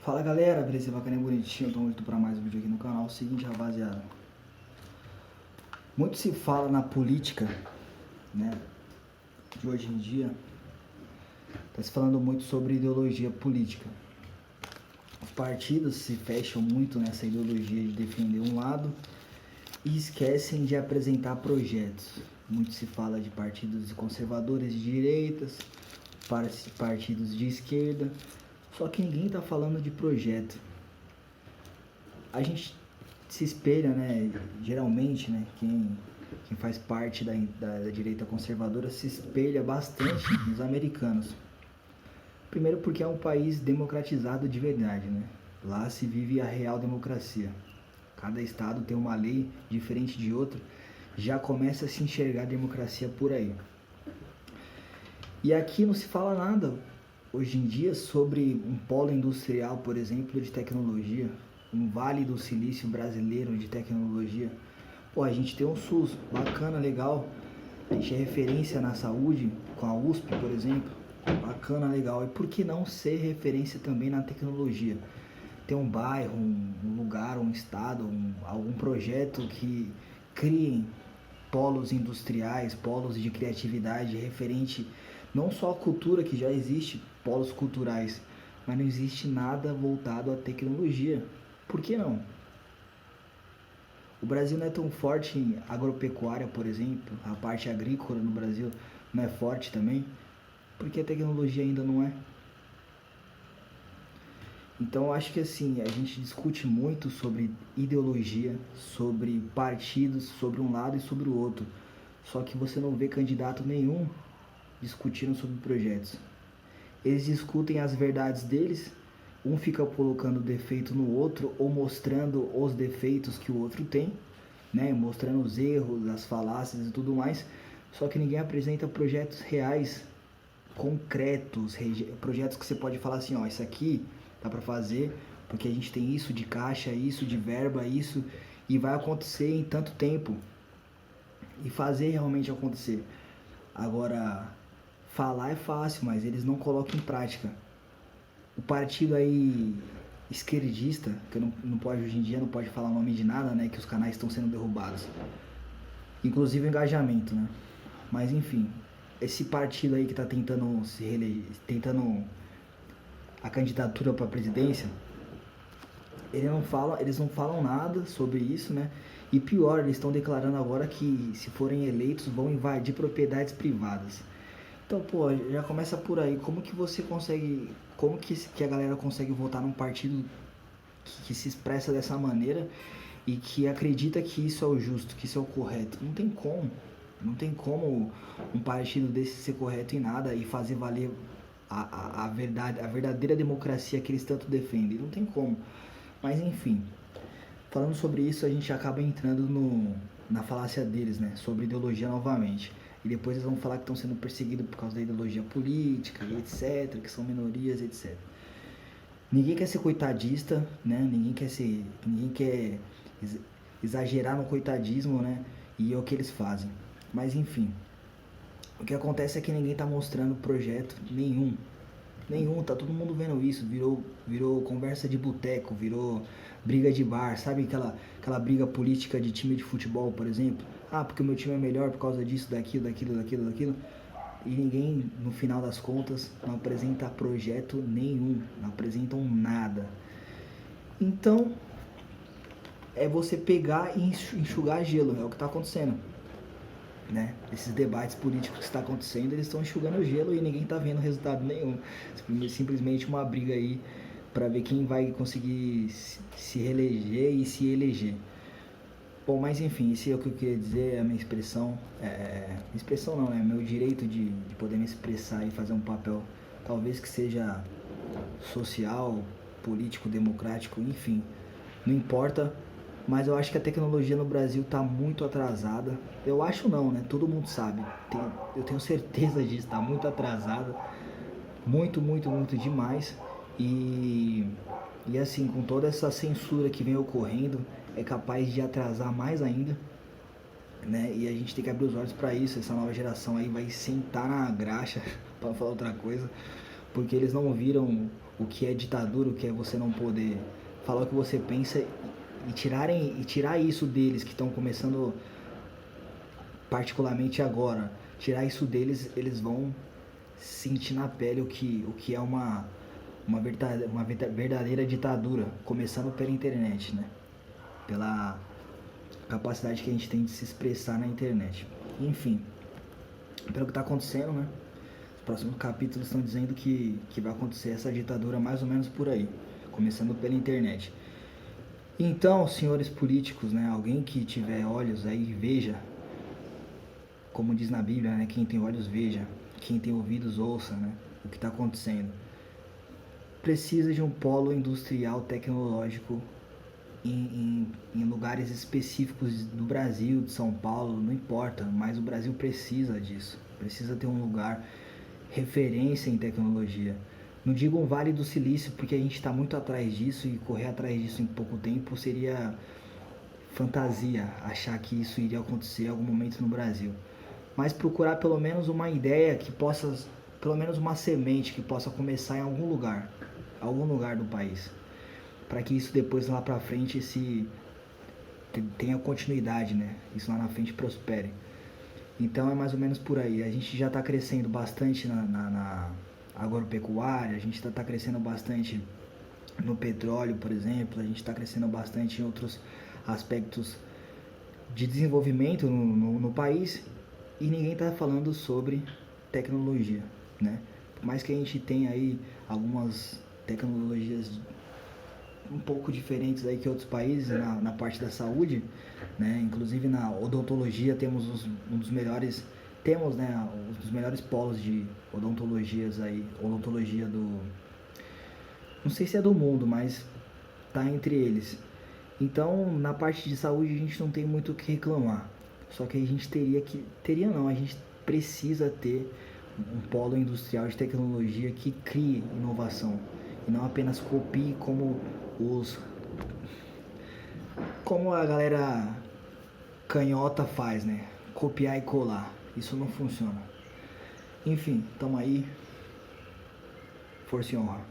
Fala galera, beleza? Bacana e bonitinho, estamos indo para mais um vídeo aqui no canal. Seguinte, rapaziada, muito se fala na política, né, de hoje em dia, tá se falando muito sobre ideologia política. Os partidos se fecham muito nessa ideologia de defender um lado e esquecem de apresentar projetos. Muito se fala de partidos conservadores de direitas, partidos de esquerda, só que ninguém tá falando de projeto. A gente se espelha, né, geralmente, né, quem faz parte da direita conservadora se espelha bastante nos americanos. Primeiro porque é um país democratizado de verdade, né? Lá se vive a real democracia. Cada estado tem uma lei diferente de outro, já começa a se enxergar a democracia por aí. E aqui não se fala nada hoje em dia sobre um polo industrial, por exemplo, de tecnologia, um vale do silício brasileiro de tecnologia. Pô, a gente tem um SUS bacana, legal, a gente é referência na saúde, com a USP, por exemplo, bacana, legal. E por que não ser referência também na tecnologia? Ter um bairro, um lugar, um estado, algum projeto que criem polos industriais, polos de criatividade referente não só à cultura, que já existe polos culturais, mas não existe nada voltado à tecnologia. Por que não? O Brasil não é tão forte em agropecuária, por exemplo, a parte agrícola no Brasil não é forte também, porque a tecnologia ainda não é. Então eu acho que assim, a gente discute muito sobre ideologia, sobre partidos, sobre um lado e sobre o outro. Só que você não vê candidato nenhum discutindo sobre projetos. Eles discutem as verdades deles, um fica colocando defeito no outro ou mostrando os defeitos que o outro tem, né? Mostrando os erros, as falácias e tudo mais. Só que ninguém apresenta projetos reais, concretos, projetos que você pode falar assim, ó, isso aqui dá para fazer porque a gente tem isso de caixa, isso de verba, isso, e vai acontecer em tanto tempo, e fazer realmente acontecer. Agora, falar é fácil, mas eles não colocam em prática. O partido aí esquerdista, que não pode hoje em dia, não pode falar o nome de nada, né, que os canais estão sendo derrubados, inclusive o engajamento, né, mas enfim, esse partido aí que está tentando se reeleger, tentando a candidatura para a presidência, eles não falam nada sobre isso, né? E pior, eles estão declarando agora que se forem eleitos vão invadir propriedades privadas. Então, pô, já começa por aí. Como que você consegue, como que a galera consegue votar num partido que se expressa dessa maneira e que acredita que isso é o justo, que isso é o correto? Não tem como. Não tem como um partido desse ser correto em nada e fazer valer a verdade, a verdadeira democracia que eles tanto defendem. Não tem como. Mas enfim, falando sobre isso, a gente acaba entrando na falácia deles, né? Sobre ideologia novamente. E depois eles vão falar que estão sendo perseguidos por causa da ideologia política, etc., que são minorias, etc. Ninguém quer ser coitadista, né? Ninguém quer exagerar no coitadismo, né? E é o que eles fazem. Mas enfim, o que acontece é que ninguém tá mostrando projeto nenhum. Nenhum, tá todo mundo vendo isso, virou conversa de boteco, virou briga de bar, sabe aquela briga política de time de futebol, por exemplo? Ah, porque o meu time é melhor por causa disso, daquilo. E ninguém, no final das contas, não apresenta projeto nenhum, não apresentam nada. Então, é você pegar e enxugar gelo, é o que tá acontecendo. Né? Esses debates políticos que está acontecendo, eles estão enxugando o gelo e ninguém está vendo resultado nenhum. Simplesmente uma briga aí para ver quem vai conseguir se reeleger e se eleger. Bom, mas enfim, isso é o que eu queria dizer, a minha expressão. Expressão não, é meu direito de poder me expressar e fazer um papel, talvez que seja social, político, democrático, enfim, não importa. Mas eu acho que a tecnologia no Brasil está muito atrasada. Eu acho não, né? Todo mundo sabe. Eu tenho certeza disso, está muito atrasada. Muito, muito, muito demais. E assim, com toda essa censura que vem ocorrendo, é capaz de atrasar mais ainda. Né? E a gente tem que abrir os olhos para isso. Essa nova geração aí vai sentar na graxa, para falar outra coisa. porque eles não viram o que é ditadura, o que é você não poder falar o que você pensa e tirar isso deles que estão começando particularmente agora, tirar isso deles, eles vão sentir na pele o que é uma verdadeira ditadura, começando pela internet, né? Pela capacidade que a gente tem de se expressar na internet. Enfim, pelo que está acontecendo, né? Os próximos capítulos estão dizendo que vai acontecer essa ditadura mais ou menos por aí, começando pela internet. Então, senhores políticos, né? Alguém que tiver olhos aí, veja, como diz na Bíblia, né? Quem tem olhos veja, quem tem ouvidos ouça, né? O que está acontecendo. Precisa de um polo industrial tecnológico em lugares específicos do Brasil, de São Paulo, não importa, mas o Brasil precisa disso. Precisa ter um lugar referência em tecnologia. Não digo um Vale do Silício, porque a gente está muito atrás disso e correr atrás disso em pouco tempo seria fantasia achar que isso iria acontecer em algum momento no Brasil. Mas procurar pelo menos uma ideia que possa, pelo menos uma semente que possa começar em algum lugar do país, para que isso depois lá para frente tenha continuidade, né? Isso lá na frente prospere. Então é mais ou menos por aí. A gente já está crescendo bastante na agropecuária, a gente está crescendo bastante no petróleo, por exemplo, a gente está crescendo bastante em outros aspectos de desenvolvimento no país e ninguém está falando sobre tecnologia, né? Por mais que a gente tenha aí algumas tecnologias um pouco diferentes aí que outros países na parte da saúde, né? Inclusive na odontologia temos um dos melhores polos de odontologias aí, odontologia não sei se é do mundo, mas tá entre eles. Então, na parte de saúde a gente não tem muito o que reclamar. Só que a gente a gente precisa ter um polo industrial de tecnologia que crie inovação e não apenas copie como a galera canhota faz, né? Copiar e colar. Isso não funciona. Enfim, tamo aí. Força e honra.